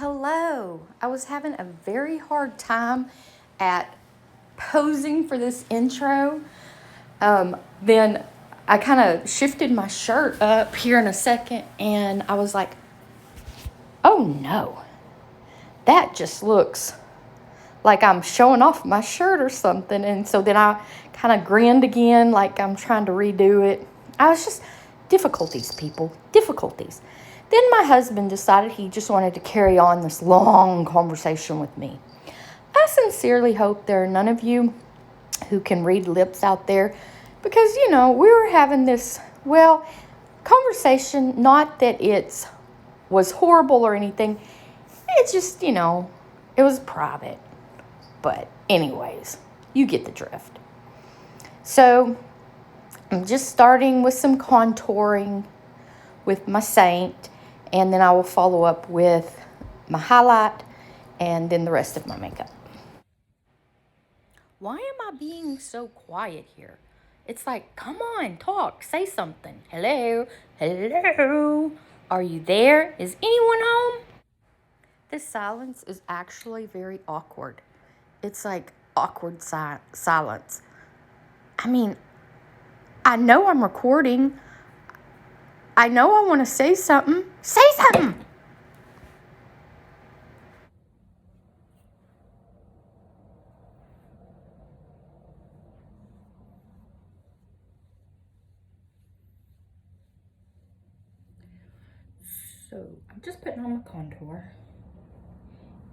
Hello. I was having a very hard time at posing for this intro. Then I kind of shifted my shirt up here in a second and I was like, oh no, that just looks like I'm showing off my shirt or something. And so then I kind of grinned again like I'm trying to redo it. I was just, difficulties, people, difficulties. Then my husband decided he just wanted to carry on this long conversation with me. I sincerely hope there are none of you who can read lips out there because, we were having this, conversation, not that it was horrible or anything. It's just, it was private. But anyways, you get the drift. So I'm just starting with some contouring with my Saint, and then I will follow up with my highlight and then the rest of my makeup. Why am I being so quiet here? It's like, come on, talk, say something. Hello, hello, are you there? Is anyone home? This silence is actually very awkward. It's like awkward silence. I mean, I know I'm recording. I know I want to say something. Say something! So, I'm just putting on my contour.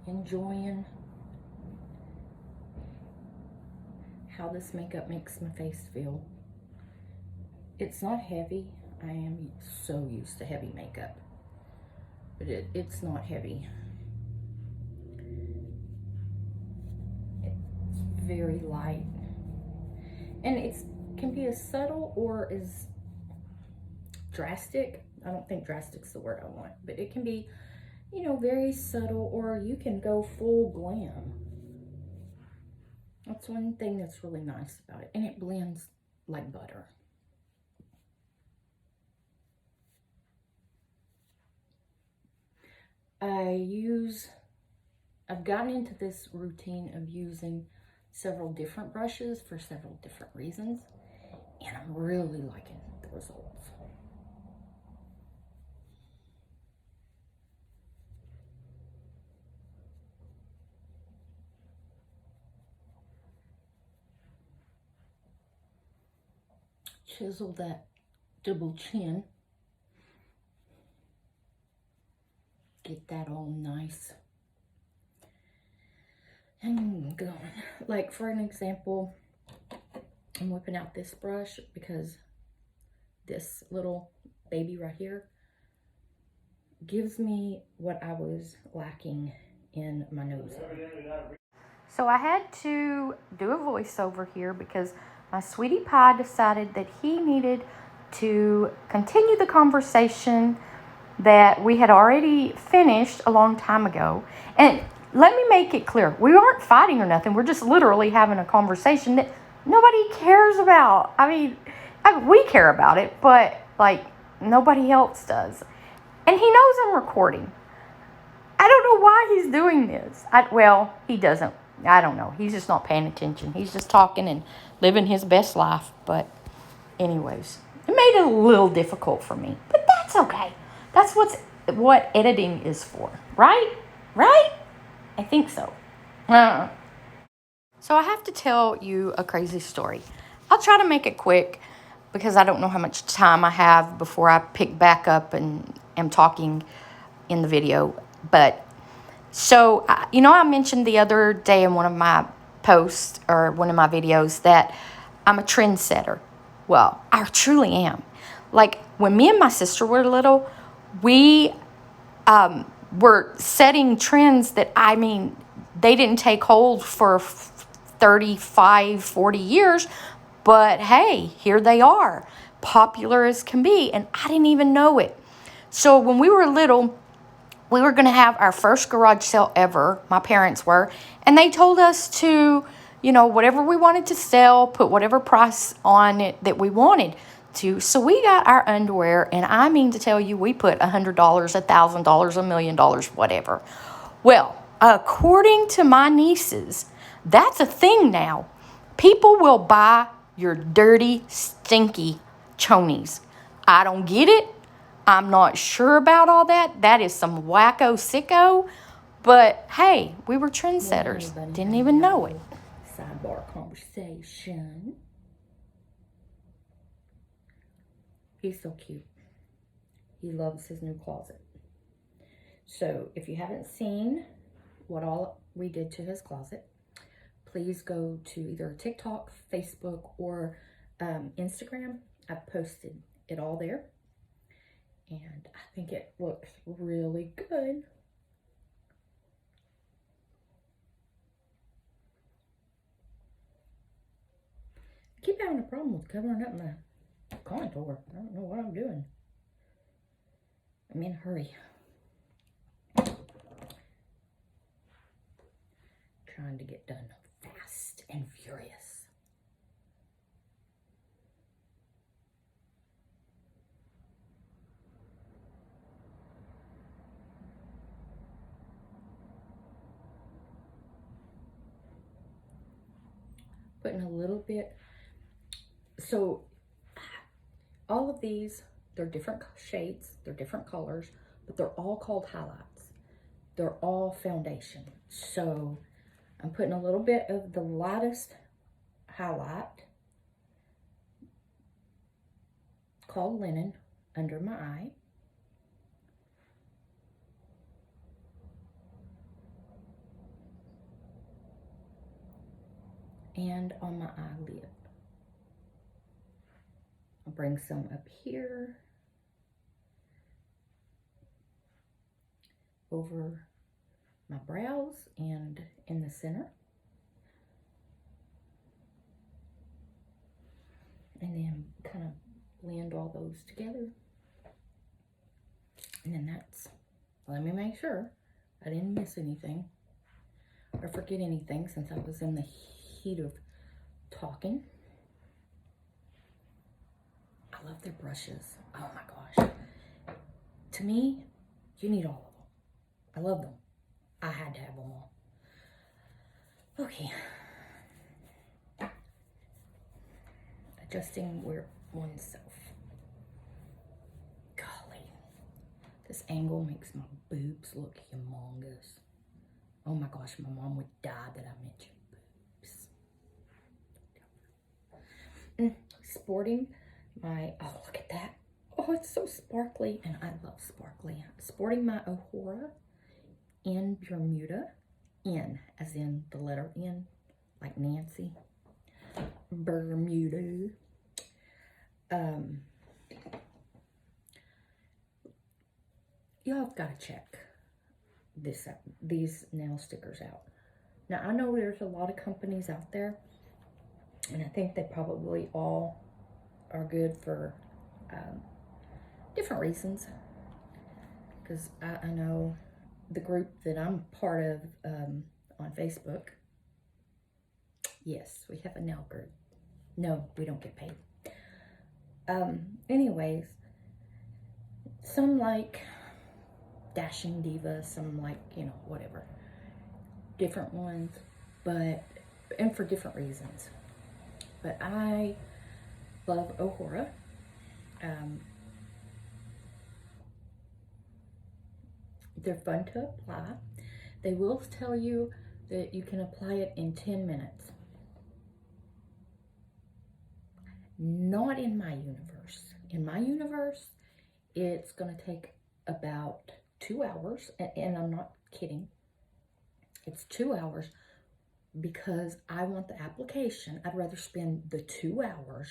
Enjoying how this makeup makes my face feel. It's not heavy. I am so used to heavy makeup. But it's not heavy. It's very light. And it can be as subtle or as drastic. I don't think drastic's the word I want. But it can be, very subtle, or you can go full glam. That's one thing that's really nice about it. And it blends like butter. I've gotten into this routine of using several different brushes for several different reasons, and I'm really liking the results. Chisel that double chin. Get that all nice and going. Like, for an example, I'm whipping out this brush because this little baby right here gives me what I was lacking in my nose. So I had to do a voiceover here because my sweetie pie decided that he needed to continue the conversation that we had already finished a long time ago. And let me make it clear, we aren't fighting or nothing. We're just literally having a conversation that nobody cares about. I mean, we care about it, but nobody else does. And he knows I'm recording. I don't know why he's doing this. He doesn't. I don't know. He's just not paying attention. He's just talking and living his best life. But anyways, it made it a little difficult for me. But that's okay. That's what editing is for, right? Right? I think so. So I have to tell you a crazy story. I'll try to make it quick because I don't know how much time I have before I pick back up and am talking in the video. But so, I mentioned the other day in one of my posts or one of my videos that I'm a trendsetter. Well, I truly am. Like, when me and my sister were little, we were setting trends that, they didn't take hold for 35, 40 years. But hey, here they are, popular as can be. And I didn't even know it. So when we were little, we were going to have our first garage sale ever. My parents were. And they told us to, whatever we wanted to sell, put whatever price on it that we wanted to. So we got our underwear. And I mean to tell you, we put $100, $1,000, $1,000,000, whatever. Well, according to my nieces, that's a thing now. People will buy your dirty, stinky chonies. I don't get it. I'm not sure about all that. That is some wacko sicko. But hey, we were trendsetters. Didn't even know it. Sidebar conversation. He's so cute. He loves his new closet. So if you haven't seen what all we did to his closet, please go to either TikTok, Facebook, or Instagram. I've posted it all there. And I think it looks really good. I keep having a problem with covering up my contour. I don't know what I'm doing. I'm in a hurry. Trying to get done fast and furious. Putting a little bit. So all of these, they're different shades, they're different colors, but they're all called highlights. They're all foundation. So I'm putting a little bit of the lightest highlight called Linen under my eye. And on my eyelid. I'll bring some up here. Over my brows and in the center. And then kind of blend all those together. And then that's, let me make sure I didn't miss anything or forget anything since I was in the heat of talking. I love their brushes. Oh my gosh. To me, you need all of them. I love them. I had to have them all. Okay. Adjusting where oneself. Golly. This angle makes my boobs look humongous. Oh my gosh, my mom would die that I mentioned boobs. Sporting my, oh look at that. Oh, it's so sparkly and I love sparkly. Sporting my Ohora in Bermuda. N as in the letter N, like Nancy. Bermuda. Y'all have got to check these nail stickers out. Now I know there's a lot of companies out there, and I think they probably all are good for different reasons. Because I know the group that I'm part of on Facebook. Yes, we have a nail group. No, we don't get paid. Anyways, some like Dashing Diva, some like, you know, whatever. Different ones, but, and for different reasons. But I love Ohora. They're fun to apply. They will tell you that you can apply it in 10 minutes. Not in my universe. In my universe, it's going to take about 2 hours, and I'm not kidding. It's 2 hours because I want the application. I'd rather spend the 2 hours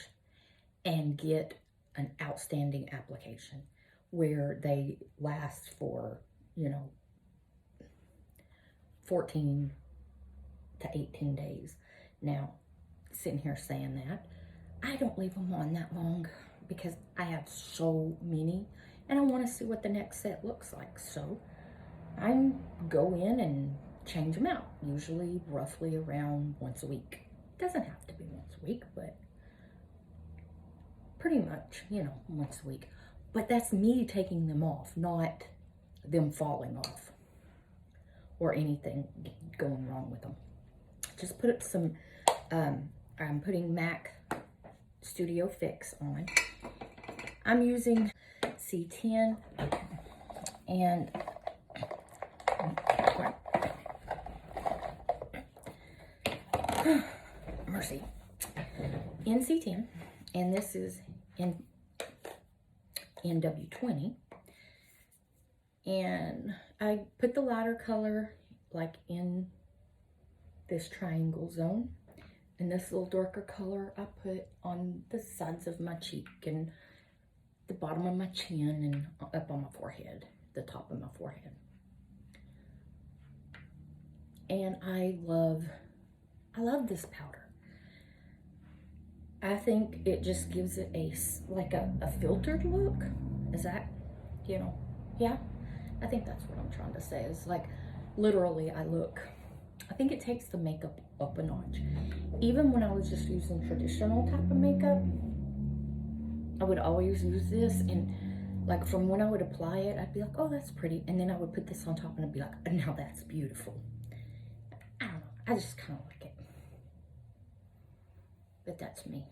and get an outstanding application where they last for, you know, 14 to 18 days. Now, sitting here saying that, I don't leave them on that long because I have so many and I want to see what the next set looks like. So I go in and change them out, usually roughly around once a week. It doesn't have to be once a week, but pretty much, you know, once a week. But that's me taking them off, not them falling off. or anything going wrong with them. Just put some, I'm putting MAC Studio Fix on. I'm using C10 and mercy, in C10, and this is in NW20. And I put the lighter color like in this triangle zone, and this little darker color I put on the sides of my cheek and the bottom of my chin and up on my forehead, the top of my forehead. And I love this powder. I think it just gives it like a filtered look. Is that, you know, yeah, I think that's what I'm trying to say. Is like, literally, I think it takes the makeup up a notch. Even when I was just using traditional type of makeup, I would always use this, and like from when I would apply it, I'd be like, oh, that's pretty. And then I would put this on top and I'd be like, now that's beautiful. I don't know, I just kind of like it. But that's me.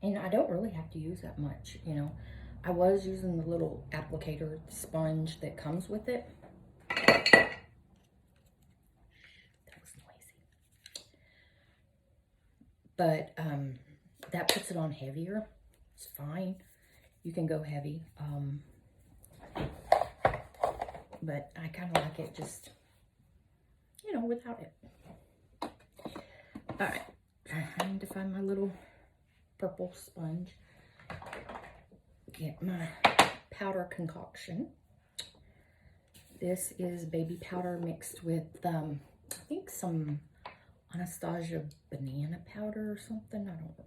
And I don't really have to use that much, you know. I was using the little applicator sponge that comes with it. That was noisy. But that puts it on heavier. It's fine. You can go heavy. But I kind of like it just, you know, without it. All right. I need to find my little purple sponge. Get my powder concoction. This is baby powder mixed with, I think some Anastasia banana powder or something. I don't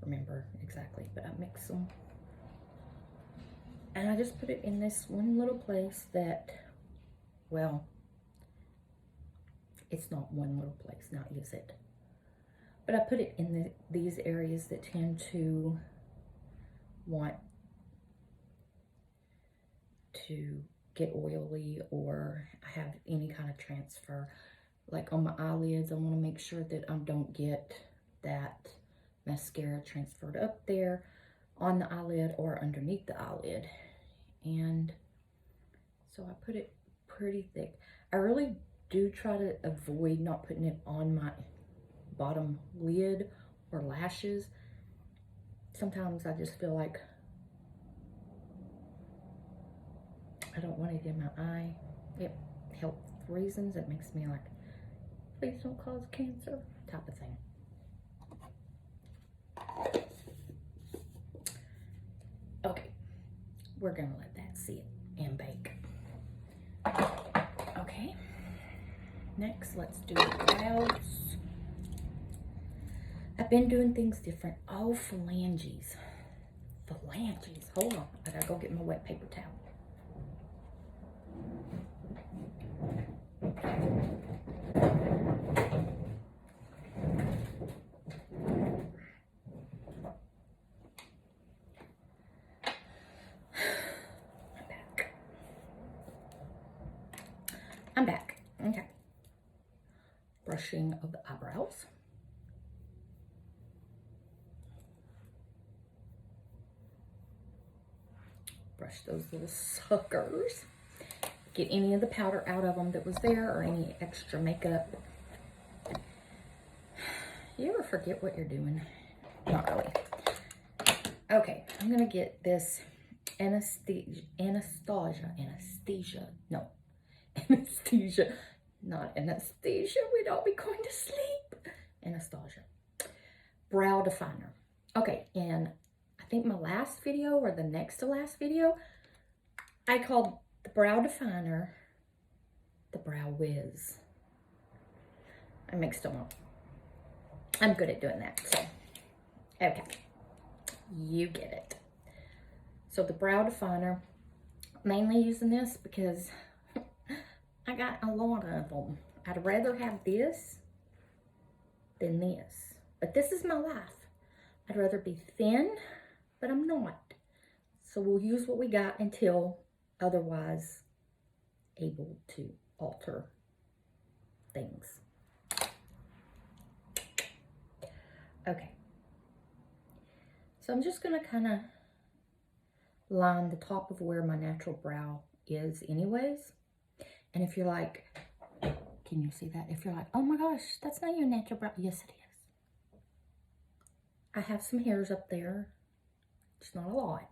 remember exactly, but I mix them. And I just put it in this one little place that, well, it's not one little place, now is it? But I put it in these areas that tend to want to get oily or have any kind of transfer. Like on my eyelids, I want to make sure that I don't get that mascara transferred up there on the eyelid or underneath the eyelid. And so I put it pretty thick. I really do try to avoid not putting it on my bottom lid or lashes. Sometimes I just feel like I don't want it in my eye. Yep, health reasons. It makes me like, please don't cause cancer type of thing. Okay, we're gonna let that sit and bake. Okay, next let's do the brows. I've been doing things different. Oh, phalanges. Phalanges. Hold on, I gotta go get my wet paper towel. I'm back. Okay. Brushing of the eyebrows. Brush those little suckers. Get any of the powder out of them that was there or any extra makeup. You ever forget what you're doing? Not really. Okay, I'm gonna get this Anastasia, not Anastasia, we'd all be going to sleep. Anastasia. Brow definer. Okay, and I think my last video or the next to last video, I called the brow definer the brow whiz. I mixed them up. I'm good at doing that, so, okay. You get it. So the brow definer, mainly using this because I got a lot of them. I'd rather have this than this. But this is my life. I'd rather be thin, but I'm not. So we'll use what we got until otherwise able to alter things. Okay. So I'm just going to kind of line the top of where my natural brow is anyways. And if you're like, can you see that? If you're like, oh my gosh, that's not your natural brow. Yes, it is. I have some hairs up there. It's not a lot.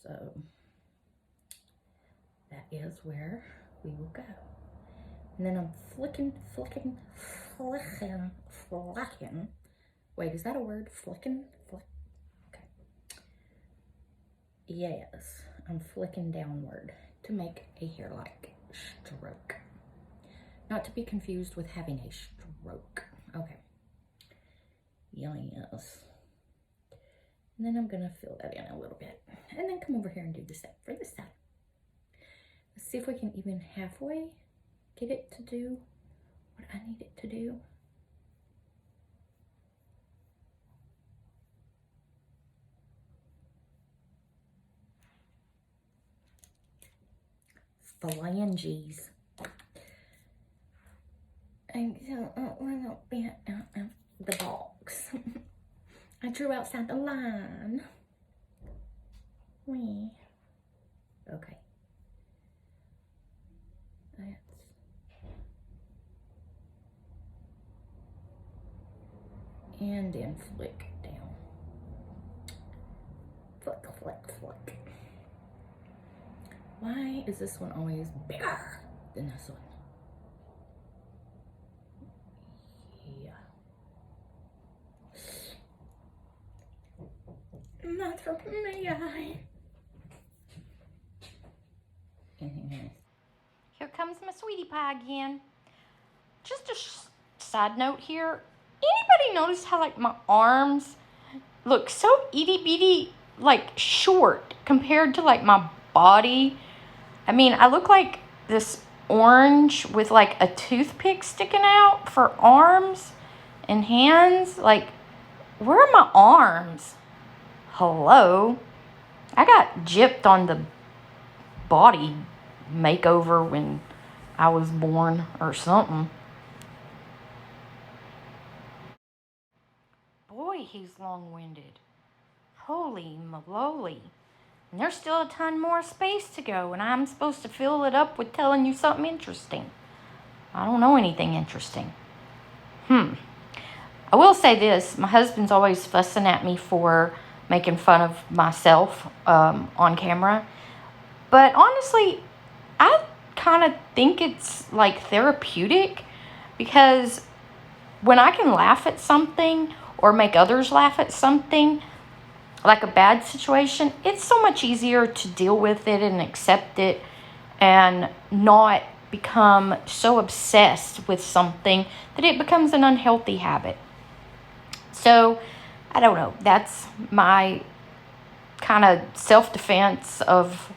So that is where we will go. And then I'm flicking. Wait, is that a word? Flicking? Okay. Yes, I'm flicking downward to make a hair-like stroke. Not to be confused with having a stroke. Okay. Yes. And then I'm gonna fill that in a little bit. And then come over here and do the same for this side. Let's see if we can even halfway get it to do what I need it to do. Phalanges. And so a little bit out of the box. I drew outside the line. Wee. Okay. And then flick down. Flick. Why is this one always bigger than this one? Yeah. Mother may I? Here comes my sweetie pie again. Just a side note here. Anybody notice how like my arms look so itty bitty, like short compared to like my body? I mean, I look like this orange with like a toothpick sticking out for arms and hands. Like, where are my arms? Hello? I got gypped on the body makeover when I was born or something. Boy, he's long-winded. Holy moly. And there's still a ton more space to go, and I'm supposed to fill it up with telling you something interesting. I don't know anything interesting. I will say this. My husband's always fussing at me for making fun of myself on camera. But honestly, I kind of think it's like therapeutic, because when I can laugh at something or make others laugh at something, like a bad situation, it's so much easier to deal with it and accept it and not become so obsessed with something that it becomes an unhealthy habit. So, I don't know. That's my kind of self-defense of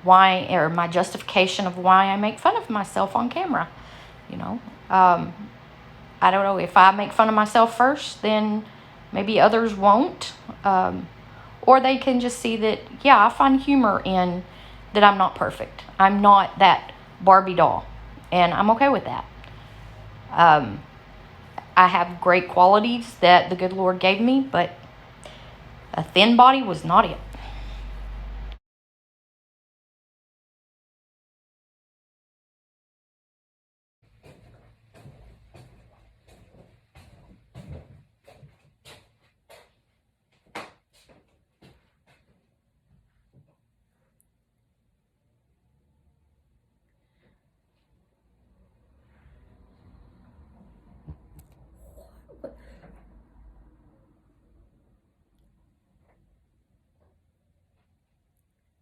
why, or my justification of why I make fun of myself on camera. You know, I don't know. If I make fun of myself first, then maybe others won't. Or they can just see that, yeah, I find humor in that I'm not perfect. I'm not that Barbie doll. And I'm okay with that. I have great qualities that the good Lord gave me, but a thin body was not it.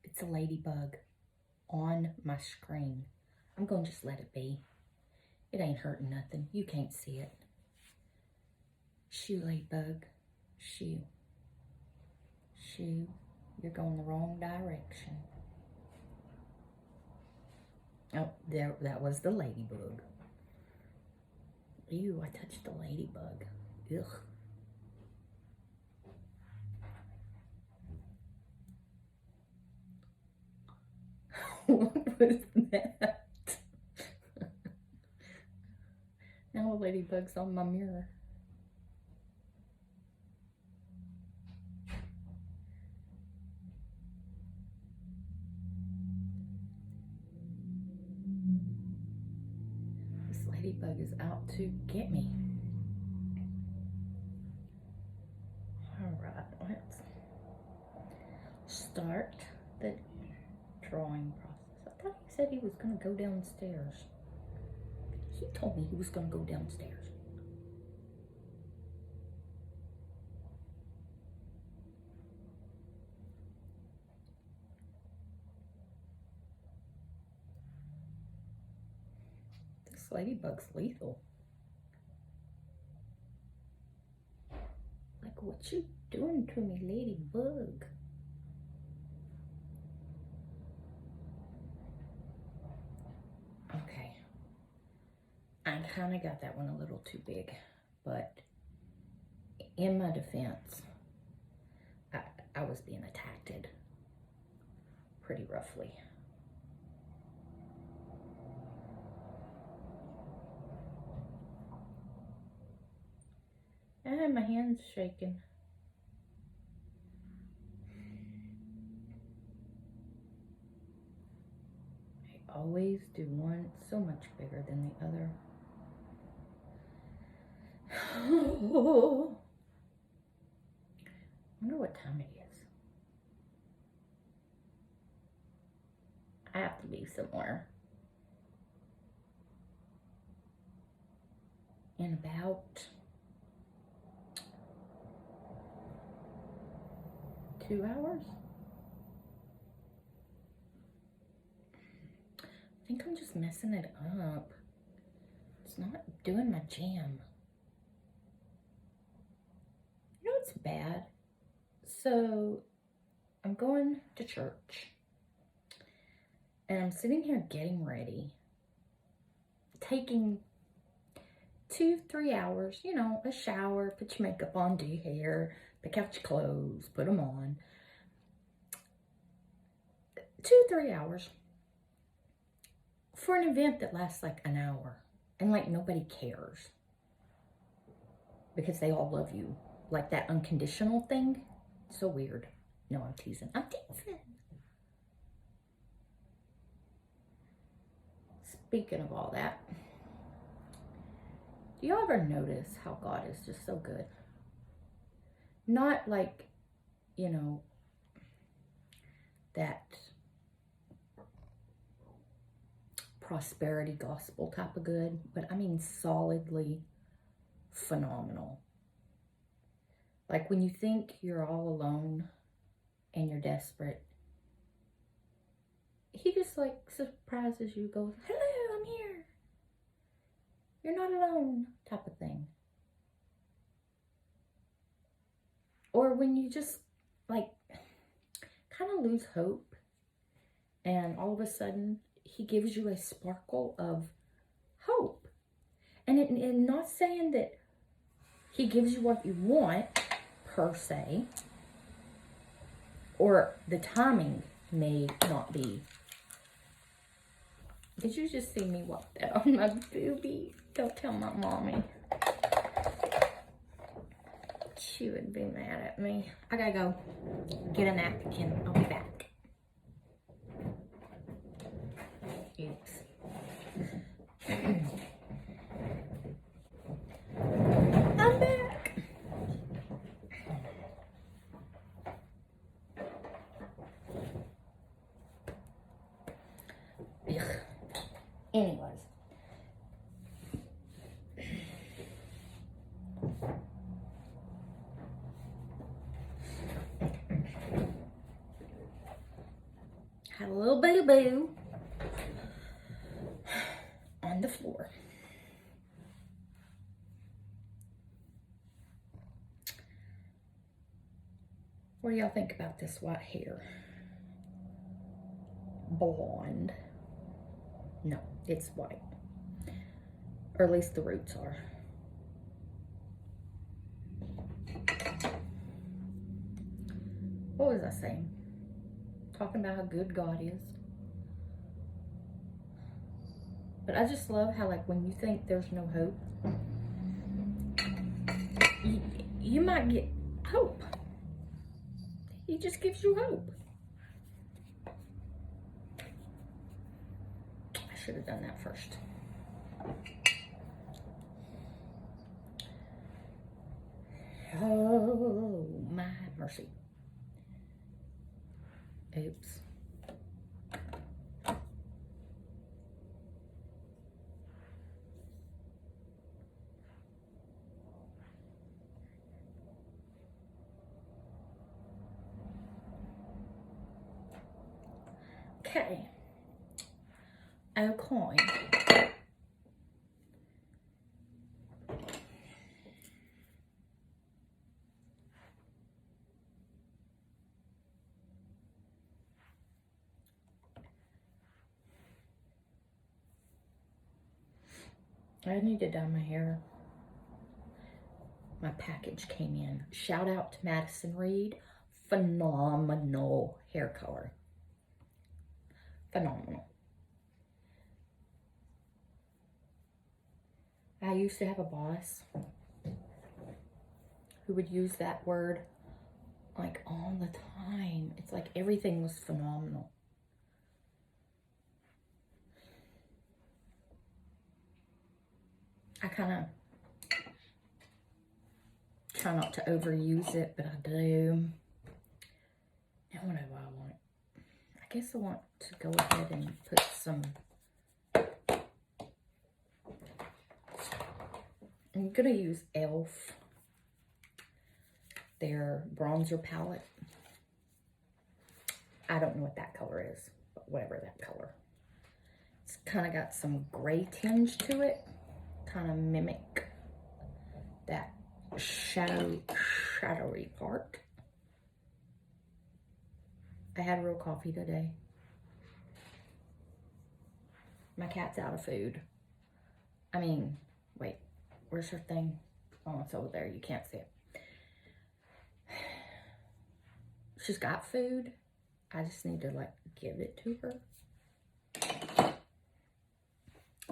It's a ladybug on my screen. I'm going to just let it be. It ain't hurting nothing. You can't see it. Shoo, ladybug. Shoo. Shoo. You're going the wrong direction. Oh, there, that was the ladybug. Ew, I touched the ladybug. Ugh. What was that? Now the ladybug's on my mirror. This ladybug is out to get me. Alright, let's start the drawing process. I thought he said he was going to go downstairs. He told me he was going to go downstairs. This ladybug's lethal. Like, what you doing to me, ladybug? Okay. I kind of got that one a little too big, but in my defense, I was being attacked pretty roughly. And my hand's shaking. I always do one so much bigger than the other. Oh. I wonder what time it is. I have to be somewhere in about 2 hours. I think I'm just messing it up. It's not doing my jam. You know what's bad? So I'm going to church and I'm sitting here getting ready, taking 2-3 hours, you know, a shower, put your makeup on, do your hair, pick out your clothes, put them on. 2-3 hours for an event that lasts like an hour, and like nobody cares because they all love you. Like that unconditional thing. So weird. No, I'm teasing. I'm teasing. Speaking of all that, do you ever notice how God is just so good? Not like, you know, that prosperity gospel type of good, but I mean solidly phenomenal. Like when you think you're all alone and you're desperate, he just like surprises you, goes, hello, I'm here. You're not alone, type of thing. Or when you just like kind of lose hope and all of a sudden he gives you a sparkle of hope. And not saying that he gives you what you want per se, or the timing may not be. Did you just see me walk that on my boobie? Don't tell my mommy. She would be mad at me. I gotta go get a napkin. I'll be back. Oops. I'm back. Ugh. Anyways. Had a little boo-boo on the floor. What do y'all think about this white hair? Blonde. No, it's white. Or at least the roots are. What was I saying? Talking about how good God is. But I just love how, like, when you think there's no hope, you might get hope. He just gives you hope. I should have done that first. Oh, my mercy. Oops. Okay. Okay. I need to dye my hair. My package came in. Shout out to Madison Reed. Phenomenal hair color. Phenomenal. I used to have a boss who would use that word like all the time. It's like everything was phenomenal. I kind of try not to overuse it, but I do. Now what do I want? I guess I want to go ahead and put some... I'm going to use e.l.f. their bronzer palette. I don't know what that color is, but whatever that color. It's kind of got some gray tinge to it. Kind of mimic that shadowy part. I had real coffee today. My cat's out of food. I mean, wait, where's her thing? Oh, it's over there. You can't see it. She's got food. I just need to, like, give it to her.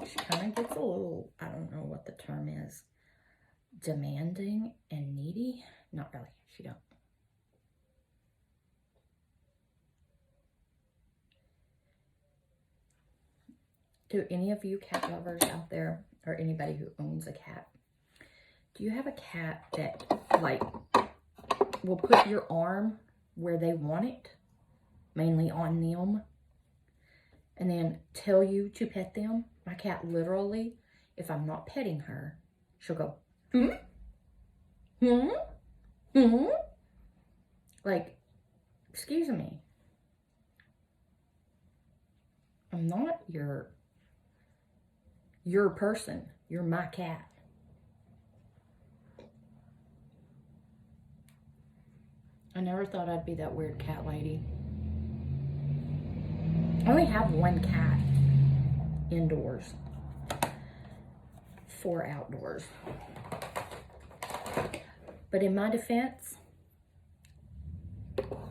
She kind of gets a little, I don't know what the term is, demanding and needy. Not really. She don't. Do any of you cat lovers out there, or anybody who owns a cat, do you have a cat that, like, will put your arm where they want it, mainly on them, and then tell you to pet them? My cat literally, if I'm not petting her, she'll go, like, excuse me. I'm not your person. You're my cat. I never thought I'd be that weird cat lady. I only have one cat indoors, 4 outdoors. But in my defense,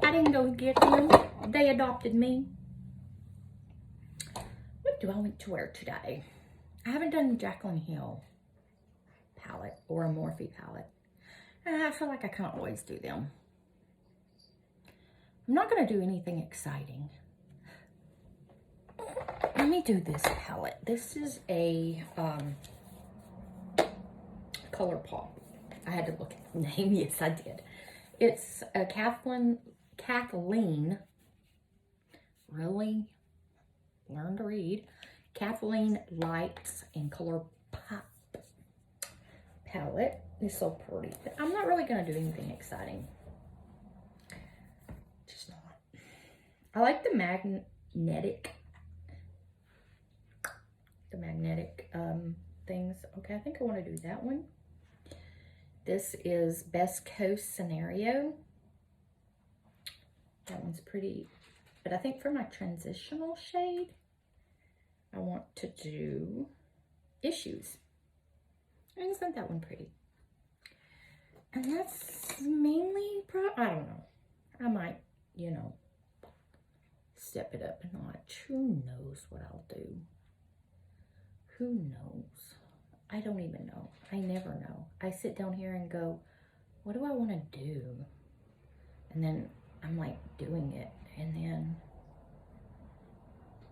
I didn't go get them. They adopted me. What do I want to wear today? I haven't done Jaclyn Hill palette or a Morphe palette. I feel like I can't always do them. I'm not going to do anything exciting. Let me do this palette. This is a ColourPop. I had to look at the name. Yes, I did. It's a Kathleen. Really? Learn to read. Kathleen Lights and ColourPop palette. It's so pretty. But I'm not really going to do anything exciting. Just not. I like the magnetic things. Okay, I think I want to do that one. This is Best Coast Scenario. That one's pretty, but I think for my transitional shade, I want to do Issues. And isn't that one pretty? And that's mainly, I don't know. I might, you know, step it up a notch. Who knows what I'll do? Who knows? I don't even know. I never know. I sit down here and go, what do I want to do? And then I'm like doing it. And then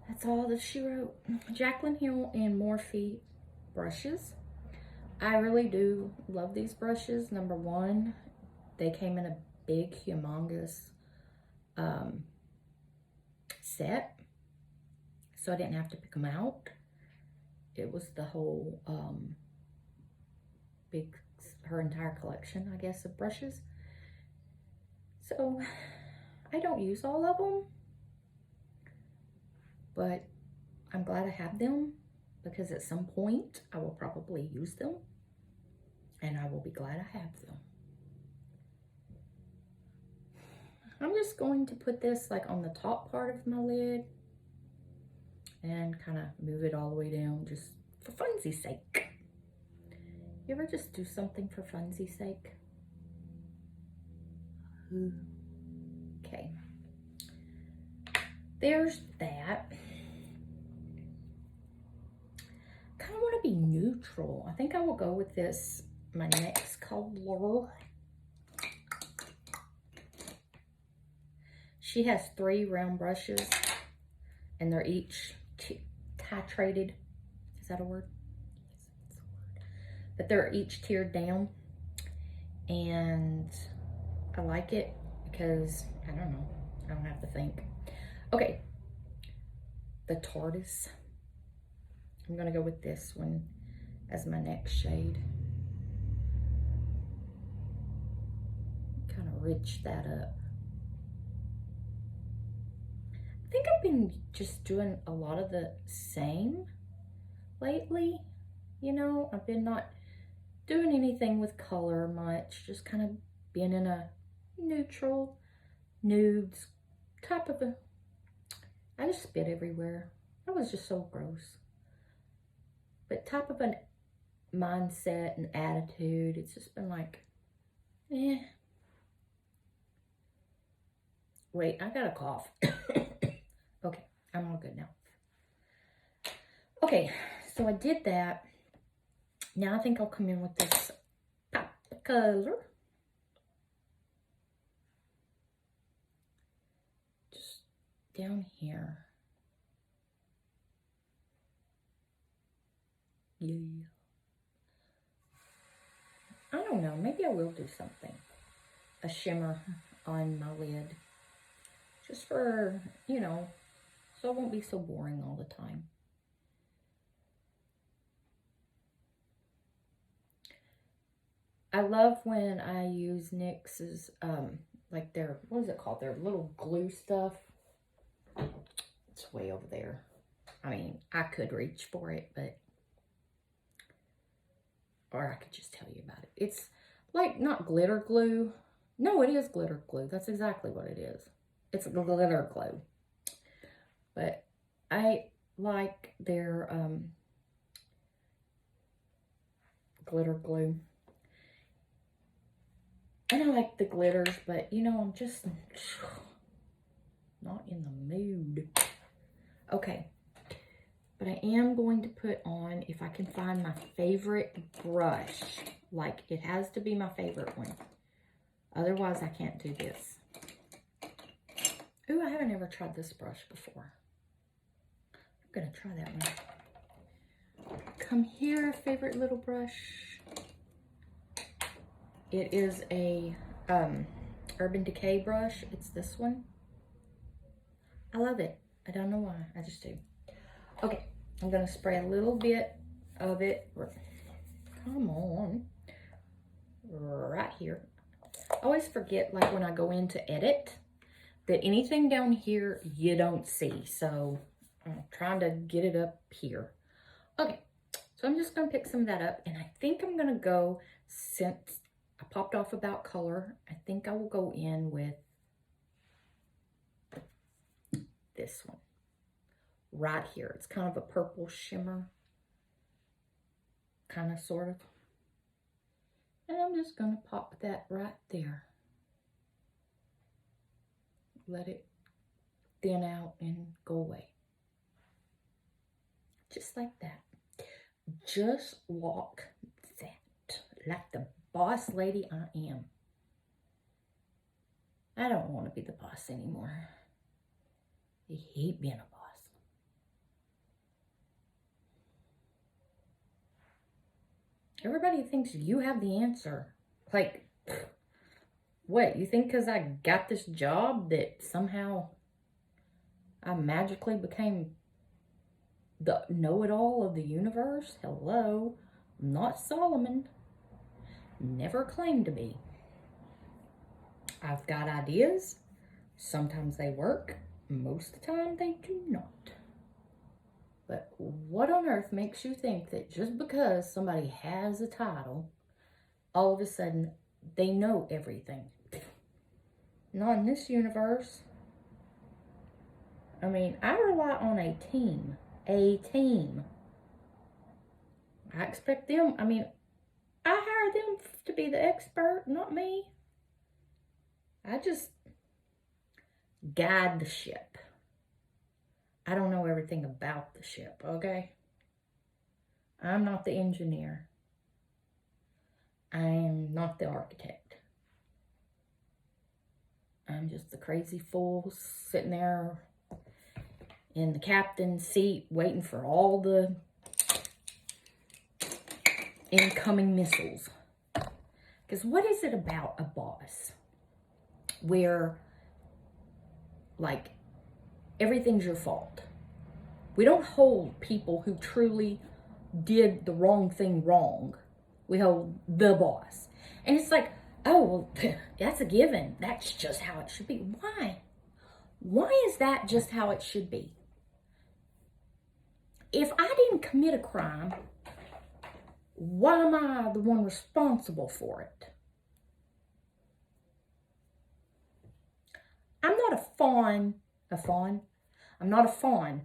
that's all that she wrote. Jaclyn Hill and Morphe brushes. I really do love these brushes. Number one, they came in a big, humongous set. So I didn't have to pick them out. It was the whole her entire collection, I guess, of brushes. So I don't use all of them, but I'm glad I have them because at some point I will probably use them and I will be glad I have them. I'm just going to put this like on the top part of my lid and kind of move it all the way down just for funsies sake. You ever just do something for funsies sake? Okay. There's that. Kind of want to be neutral. I think I will go with this, my next color. She has 3 round brushes and they're each titrated. Is that a word? Yes, that's a word. But they're each tiered down. And I like it because, I don't know, I don't have to think. Okay, the Tortoise. I'm gonna go with this one as my next shade. Kind of rich that up. I think I've been just doing a lot of the same lately. You know, I've been not doing anything with color much, just kind of being in a neutral, nudes type of a, I just spit everywhere. That was just so gross. But type of a mindset and attitude, it's just been like, eh. Wait, I got a cough. Okay, I'm all good now. Okay, so I did that. Now I think I'll come in with this pop color. Just down here. Yeah. I don't know, maybe I will do something. A shimmer on my lid. Just for, you know, so it won't be so boring all the time. I love when I use NYX's, like their, what is it called? Their little glue stuff. It's way over there. I mean, I could reach for it, but, or I could just tell you about it. It's like not glitter glue. No, it is glitter glue. That's exactly what it is. It's glitter glue. But I like their glitter glue. And I like the glitters, but you know, I'm just not in the mood. Okay. But I am going to put on, if I can find my favorite brush. Like, it has to be my favorite one. Otherwise, I can't do this. Ooh, I haven't ever tried this brush before. I'm gonna try that one. Come here, favorite little brush. It is a Urban Decay brush. It's this one. I love it. I don't know why. I just do. Okay, I'm gonna spray a little bit of it. Come on. Right here. I always forget, like when I go in to edit, that anything down here you don't see. So I'm trying to get it up here. Okay, so I'm just gonna pick some of that up, and I think I'm gonna go, since I popped off about color, I think I will go in with this one right here. It's kind of a purple shimmer, kind of, sort of. And I'm just gonna pop that right there. let it thin out and go away. Just like that. Just walk that like the boss lady I am. I don't want to be the boss anymore. I hate being a boss. Everybody thinks you have the answer. Like, what? You think because I got this job that somehow I magically became the know-it-all of the universe? Hello. I'm not Solomon. Never claimed to be. I've got ideas. Sometimes they work. Most of the time they do not. But what on earth makes you think that just because somebody has a title, all of a sudden they know everything? Not in this universe. I mean, I rely on a team. A team. I expect them, I hire them to be the expert, not me. I just guide the ship. I don't know everything about the ship, okay? I'm not the engineer. I am not the architect. I'm just the crazy fool sitting there in the captain's seat waiting for all the incoming missiles. Because what is it about a boss where, like, everything's your fault? We don't hold people who truly did the wrong thing wrong. We hold the boss. And it's like, oh, well, that's a given. That's just how it should be. Why? Why is that just how it should be? If I didn't commit a crime, why am I the one responsible for it? I'm not a fawn. I'm not a fawn.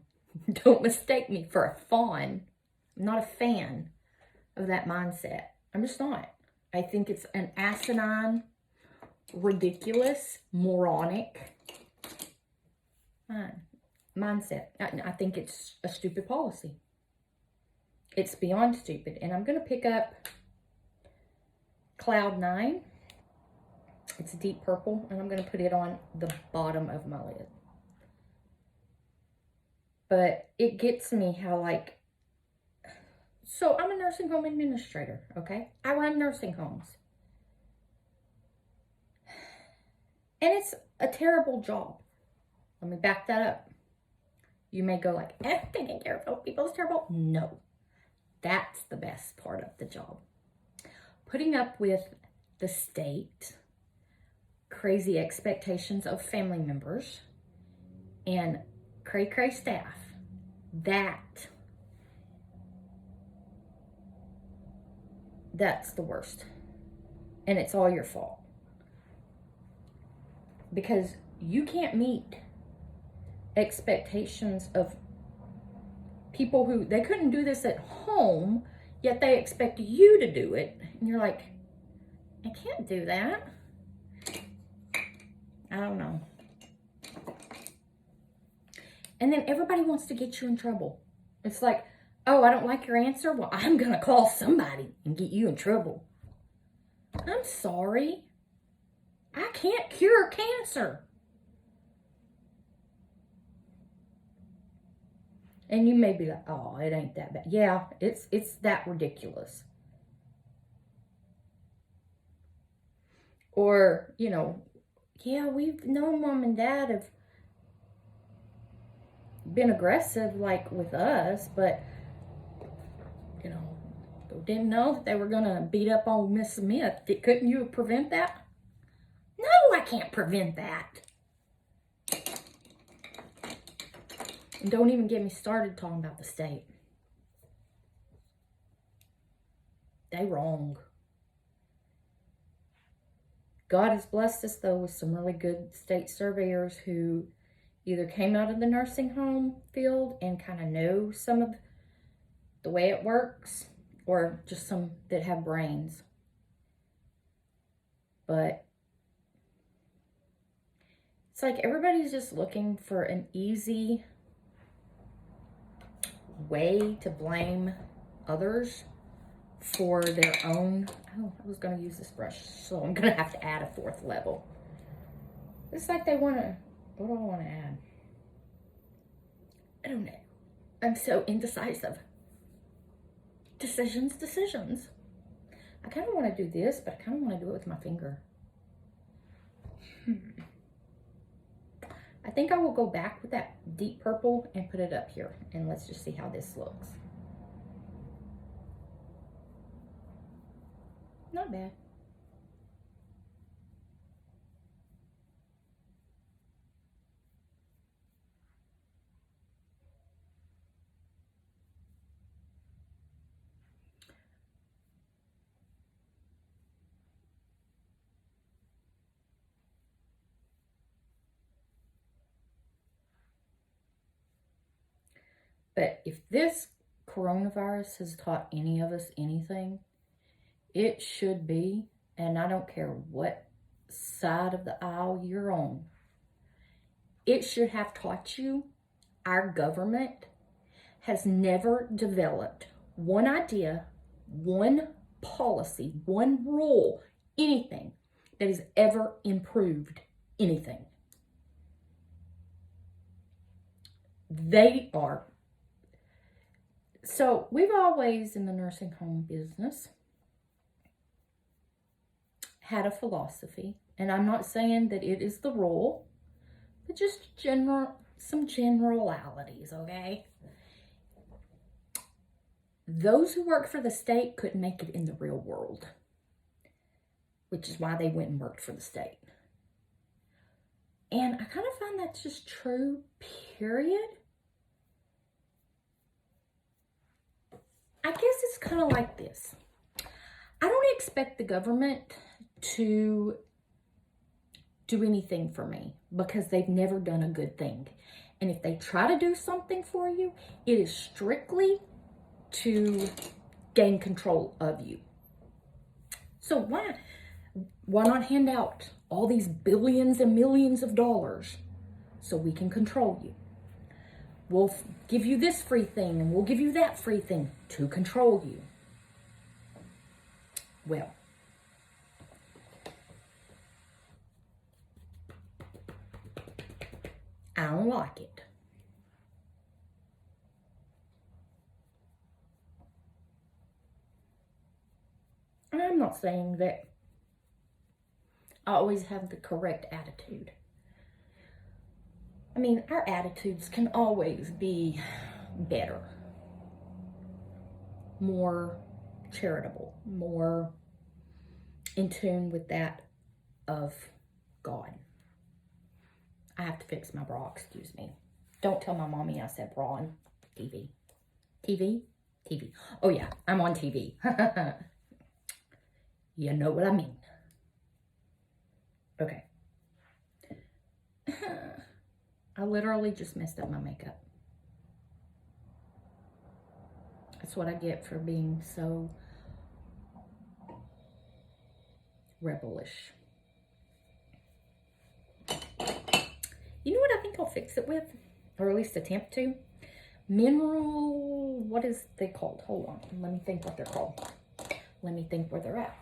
Don't mistake me for a fawn. I'm not a fan of that mindset. I'm just not. I think it's an asinine, ridiculous, moronic mindset. I think it's a stupid policy. It's beyond stupid. And I'm going to pick up Cloud 9. It's a deep purple, and I'm going to put it on the bottom of my lid. But it gets me how, like, so I'm a nursing home administrator, okay? I run nursing homes. And it's a terrible job. Let me back that up. You may go like, taking care of old people is terrible. No, that's the best part of the job. Putting up with the state, crazy expectations of family members, and cray-cray staff. That's the worst. And it's all your fault. Because you can't meet expectations of people who, they couldn't do this at home, yet they expect you to do it. And you're like, I can't do that. I don't know. And then everybody wants to get you in trouble. It's like, oh, I don't like your answer? Well, I'm going to call somebody and get you in trouble. I'm sorry. I can't cure cancer. And you may be like, oh, it ain't that bad. Yeah, it's that ridiculous. Or, you know, yeah, we've known mom and dad have been aggressive, like, with us, but, you know, didn't know that they were going to beat up on Miss Smith. Couldn't you prevent that? No, I can't prevent that. And don't even get me started talking about the state. They wrong. God has blessed us, though, with some really good state surveyors who either came out of the nursing home field and kind of know some of the way it works, or just some that have brains. But It's like everybody's just looking for an easy way to blame others for their own. Oh, I was going to use this brush, so I'm going to have to add a 4th level. It's like they want to, what do I want to add? I don't know. I'm so indecisive. Decisions. I kind of want to do this, but I kind of want to do it with my finger. I think I will go back with that deep purple and put it up here. And let's just see how this looks. Not bad. But if this coronavirus has taught any of us anything, it should be, and I don't care what side of the aisle you're on, it should have taught you our government has never developed one idea, one policy, one rule, anything that has ever improved anything. They are. So we've always, in the nursing home business, had a philosophy, and I'm not saying that it is the rule, but just some generalities, okay? Those who work for the state couldn't make it in the real world, which is why they went and worked for the state. And I kind of find that's just true, period. I guess it's kind of like this. I don't expect the government to do anything for me because they've never done a good thing. And if they try to do something for you, it is strictly to gain control of you. So why not hand out all these billions and millions of dollars so we can control you? We'll give you this free thing and we'll give you that free thing to control you. Well, I don't like it. And I'm not saying that I always have the correct attitude. I mean, our attitudes can always be better, more charitable, more in tune with that of God. I have to fix my bra, excuse me. Don't tell my mommy I said bra on TV. TV? TV. Oh yeah, I'm on TV. You know what I mean. Okay. I literally just messed up my makeup. That's what I get for being so rebellish. You know what I think I'll fix it with? Or at least attempt to? Mineral, what is they called? Hold on, let me think what they're called. Let me think where they're at.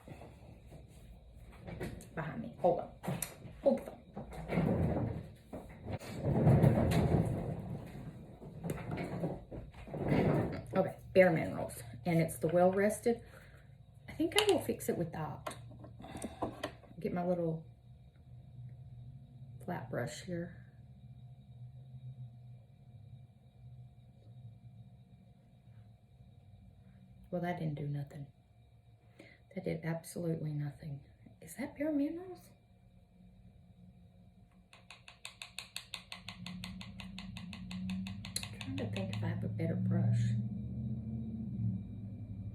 Behind me, hold on. Hold the phone. Okay, Bare Minerals. And it's the Well Rested. I think I will fix it with that. Get my little flat brush here. Well, that didn't do nothing. That did absolutely nothing. Is that Bare Minerals? I'm trying to think if I have a better brush.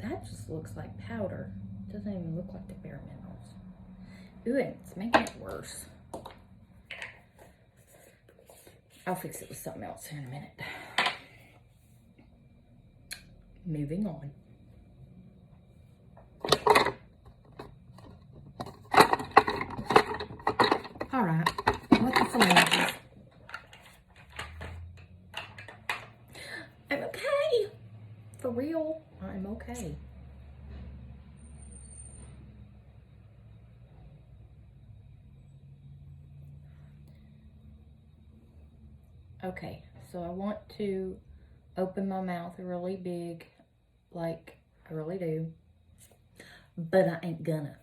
That just looks like powder. Doesn't even look like the Bare Minerals. Ooh, it's making it worse. I'll fix it with something else here in a minute. Moving on. All right, what the philanthropy? Okay, so I want to open my mouth really big, like I really do, but I ain't gonna.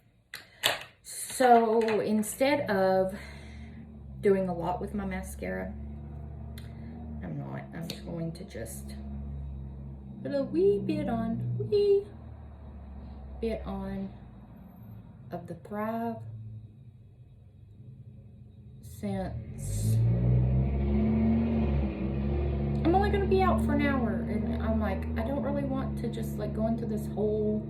So instead of doing a lot with my mascara, I'm not. I'm just going to just put a wee bit on of the Thrive, since I'm only gonna be out for an hour, and I'm like, I don't really want to just like go into this whole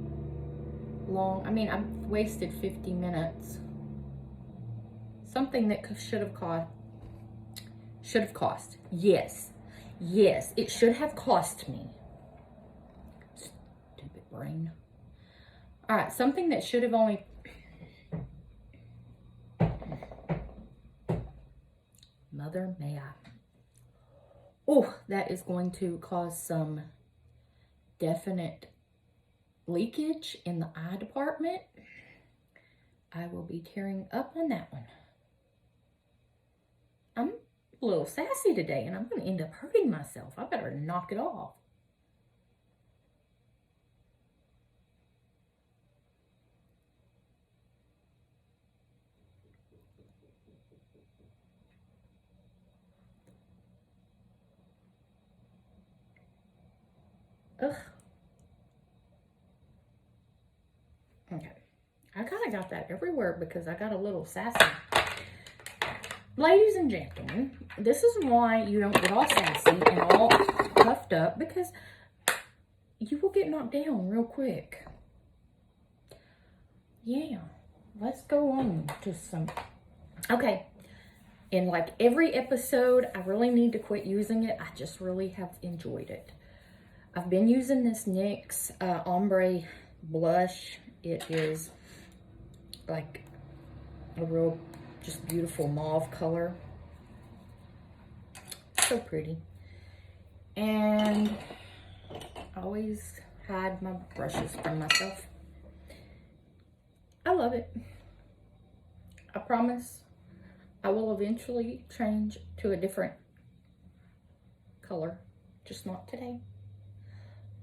long, I mean, I've wasted 50 minutes. Something that should have cost. Yes, it should have cost me. Stupid brain. All right, something that should have only, mother may I. Oh, that is going to cause some definite leakage in the eye department. I will be tearing up on that one. I'm a little sassy today, and I'm going to end up hurting myself. I better knock it off. Ugh. Okay. I kind of got that everywhere because I got a little sassy. Ladies and gentlemen, this is why you don't get all sassy and all puffed up, because you will get knocked down real quick. Yeah. Let's go on to some... Okay. In like every episode, I really need to quit using it. I just really have enjoyed it. I've been using this NYX Ombre Blush. It is like a real, just beautiful mauve color. So pretty. And I always hide my brushes from myself. I love it. I promise I will eventually change to a different color. Just not today.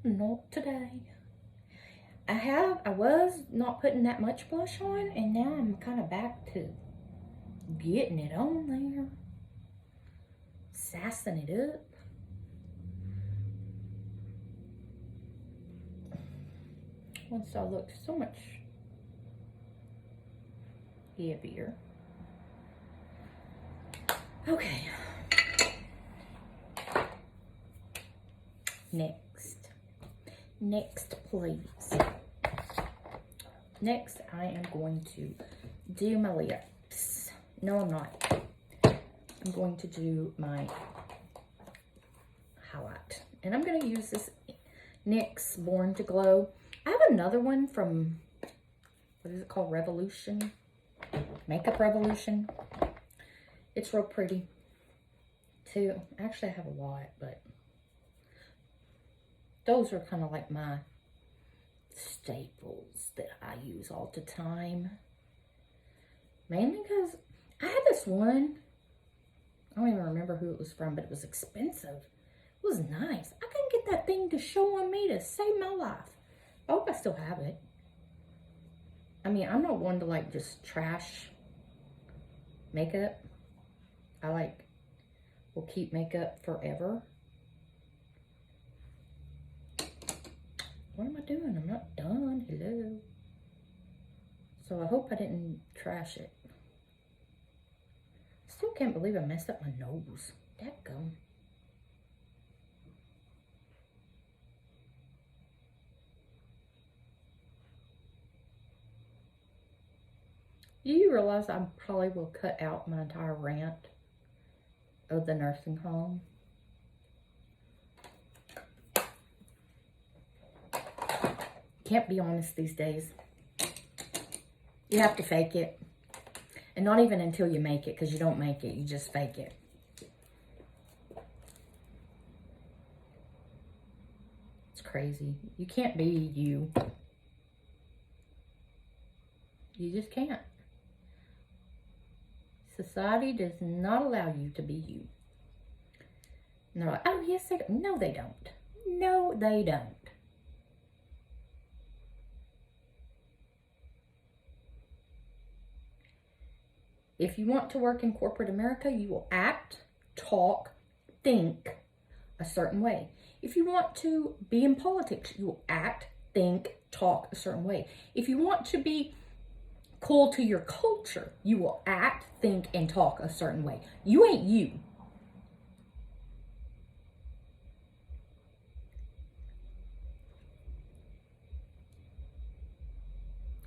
Not today. I was not putting that much blush on, and now I'm kind of back to getting it on there. Sassing it up. Once I look so much heavier. Okay. Next, please. Next, I am going to do my lips. No, I'm not. I'm going to do my highlight. And I'm going to use this NYX Born to Glow. I have another one from, what is it called? Revolution? Makeup Revolution. It's real pretty, too. Actually, I have a lot, but those are kind of like my staples that I use all the time. Mainly because I had this one. I don't even remember who it was from, but it was expensive. It was nice. I couldn't get that thing to show on me to save my life. I hope I still have it. I mean, I'm not one to like just trash makeup. I like will keep makeup forever. What am I doing? I'm not done. Hello. So I hope I didn't trash it. Still can't believe I messed up my nose. Dadgum. Do you realize I probably will cut out my entire rant of the nursing home? Can't be honest these days. You have to fake it. And not even until you make it, because you don't make it, you just fake it. It's crazy. You can't be you. You just can't. Society does not allow you to be you. And they're like, oh, yes, they do. No, they don't. No, they don't. If you want to work in corporate America, you will act, talk, think a certain way. If you want to be in politics, you will act, think, talk a certain way. If you want to be cool to your culture, you will act, think, and talk a certain way. You ain't you.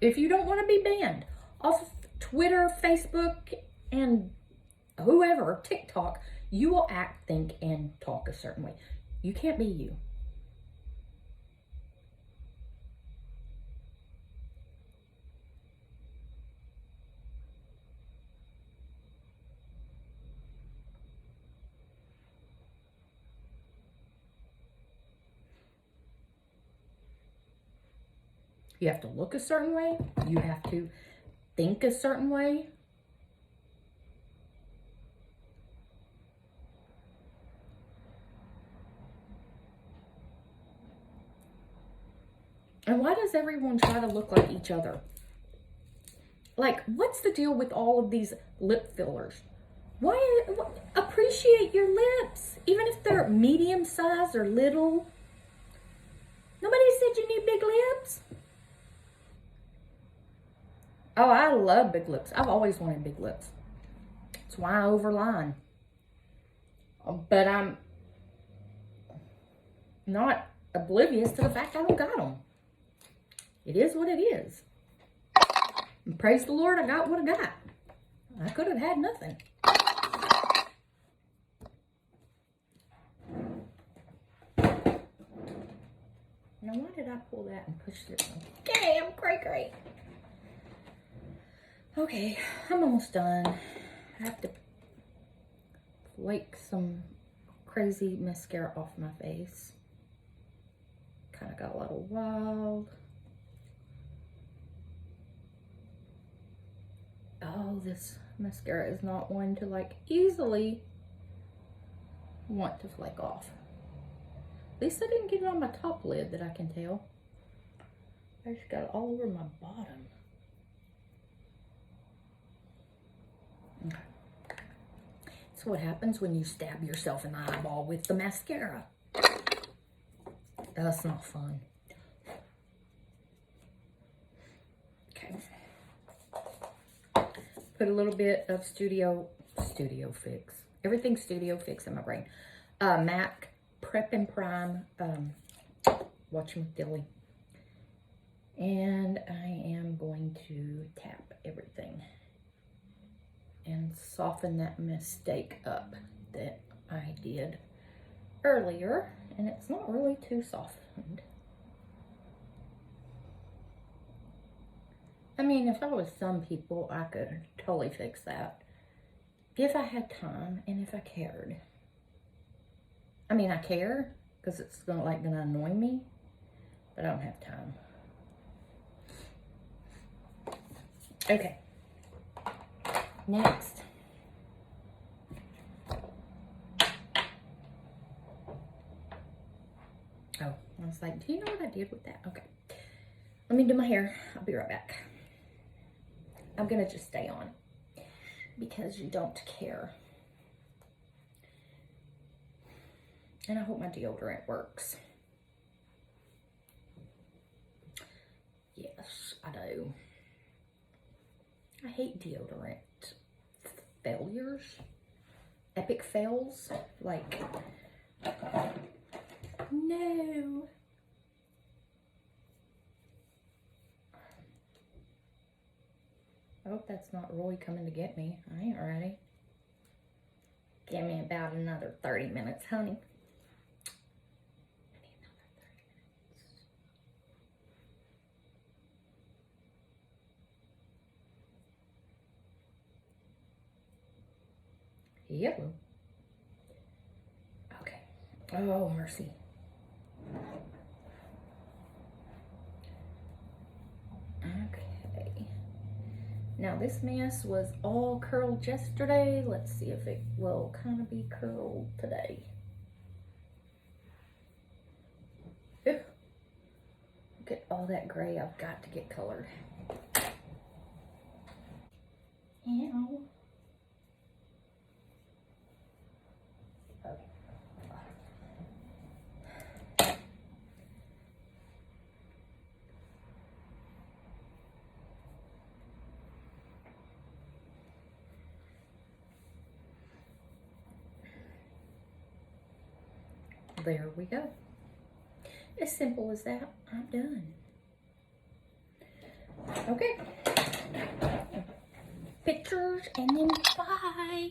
If you don't want to be banned off of Twitter, Facebook, and whoever, TikTok, you will act, think, and talk a certain way. You can't be you. You have to look a certain way. You have to think a certain way. And why does everyone try to look like each other? Like, what's the deal with all of these lip fillers? Why appreciate your lips, even if they're medium size or little? Nobody said you need big lips. Oh, I love big lips. I've always wanted big lips. That's why I overline. But I'm not oblivious to the fact I don't got them. It is what it is. And praise the Lord, I got what I got. I could have had nothing. Now, why did I pull that and push this one? Damn, cray. Okay, I'm almost done. I have to flake some crazy mascara off my face. Kind of got a little wild. Oh, this mascara is not one to like easily want to flake off. At least I didn't get it on my top lid that I can tell. I just got it all over my bottom. Okay. That's what happens when you stab yourself in the eyeball with the mascara. That's not fun. Okay. Put a little bit of Studio Fix. Everything's Studio Fix in my brain. MAC Prep and Prime Watch with Dilly. And I am going to tap everything and soften that mistake up that I did earlier. And it's not really too softened. I mean, if I was some people, I could totally fix that. If I had time and if I cared. I mean, I care because it's gonna annoy me, but I don't have time. Okay. Next. Oh, I was like, do you know what I did with that? Okay. Let me do my hair. I'll be right back. I'm gonna just stay on because you don't care. And I hope my deodorant works. Yes, I do. I hate deodorant failures. Epic fails. Like, no. I hope that's not Roy coming to get me. I ain't ready. Give me about another 30 minutes, honey. Yellow. Okay. Oh, mercy. Okay. Now, this mess was all curled yesterday. Let's see if it will kind of be curled today. all that gray I've got to get colored. Ow. There we go. As simple as that, I'm done. Okay. Pictures and then bye.